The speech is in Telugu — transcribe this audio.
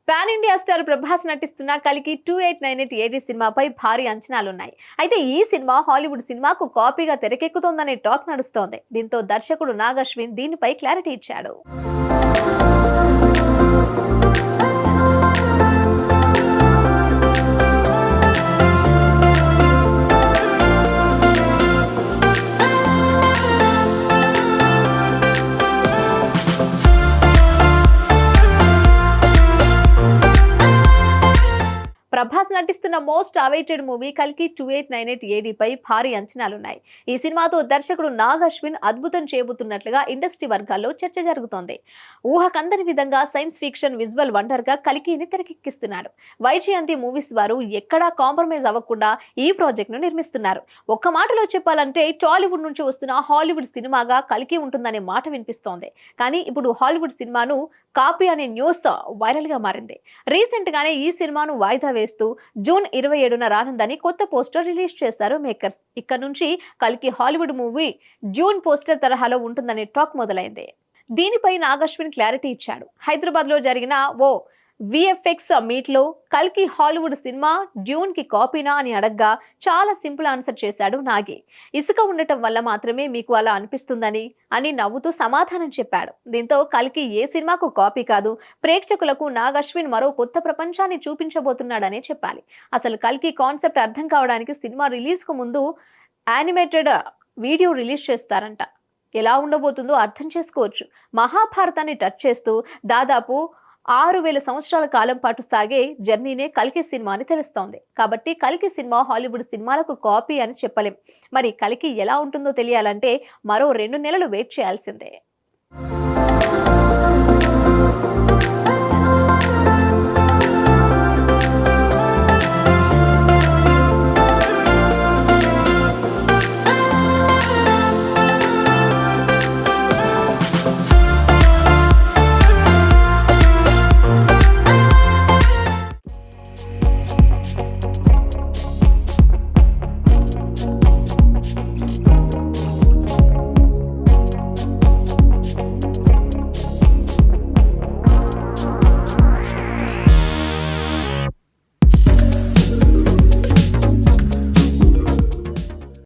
పాన్ ఇండియా స్టార్ ప్రభాస్ నటిస్తున్న కలికి 2898 ఏడి సినిమాపై భారీ అంచనాలున్నాయి. అయితే ఈ సినిమా హాలీవుడ్ సినిమాకు కాపీగా తెరకెక్కుతోందనే టాక్ నడుస్తోంది. దీంతో దర్శకుడు నాగ్ అశ్విన్ దీనిపై క్లారిటీ ఇచ్చాడు. ప్రభాస్ నటిస్తున్న మోస్ట్ అవైటెడ్ మూవీ కల్కి 2898 ఏడీపై భారీ అంచనాలున్నాయి. ఈ సినిమాతో దర్శకుడు నాగ్ అశ్విన్ అద్భుతం చేయబోతున్నట్లుగా ఇండస్ట్రీ వర్గాల్లో చర్చ జరుగుతోంది. ఊహకందని విధంగా సైన్స్ ఫిక్షన్ విజువల్ వండర్ గా కల్కిని తెరకెక్కిస్తున్నాడు. వైజయంతి మూవీస్ వారు ఎక్కడా కాంప్రమైజ్ అవ్వకుండా ఈ ప్రాజెక్ట్ ను నిర్మిస్తున్నారు. ఒక్క మాటలో చెప్పాలంటే టాలీవుడ్ నుంచి వస్తున్న హాలీవుడ్ సినిమాగా కల్కి ఉంటుందనే మాట వినిపిస్తోంది. కానీ ఇప్పుడు హాలీవుడ్ సినిమాను కాపీ అనే న్యూస్ వైరల్ గా మారింది. రీసెంట్ గానే ఈ సినిమాను వాయిదా వేస్తూ జూన్ 27న రానుందని కొత్త పోస్టర్ రిలీజ్ చేశారు మేకర్స్. ఇక్కడ నుంచి కల్కి హాలీవుడ్ మూవీ జూన్ పోస్టర్ తరహాలో ఉంటుందనే టాక్ మొదలైంది. దీనిపై నాగ్ అశ్విన్ క్లారిటీ ఇచ్చాడు. హైదరాబాద్ లో జరిగిన ఓ విఎఫ్ఎక్స్ మీట్ లో కల్కి హాలీవుడ్ సినిమా డ్యూన్ కి కాపీనా అని అడగ్గా చాలా సింపుల్ ఆన్సర్ చేశాడు నాగి. ఇసుక ఉండటం వల్ల మాత్రమే మీకు అలా అనిపిస్తుందని అని నవ్వుతూ సమాధానం చెప్పాడు. దీంతో కల్కి ఏ సినిమాకు కాపీ కాదు, ప్రేక్షకులకు నాగ్ అశ్విన్ మరో కొత్త ప్రపంచాన్ని చూపించబోతున్నాడనే చెప్పాలి. అసలు కల్కి కాన్సెప్ట్ అర్థం కావడానికి సినిమా రిలీజ్ కు ముందు యానిమేటెడ్ వీడియో రిలీజ్ చేస్తారంట. ఎలా ఉండబోతుందో అర్థం చేసుకోవచ్చు. మహాభారతాన్ని టచ్ చేస్తూ దాదాపు 6000 సంవత్సరాల కాలం పాటు సాగే జర్నీనే కల్కి సినిమా అని తెలుస్తోంది. కాబట్టి కల్కి సినిమా హాలీవుడ్ సినిమాలకు కాపీ అని చెప్పలేం. మరి కల్కి ఎలా ఉంటుందో తెలియాలంటే మరో 2 నెలలు వెయిట్ చేయాల్సిందే.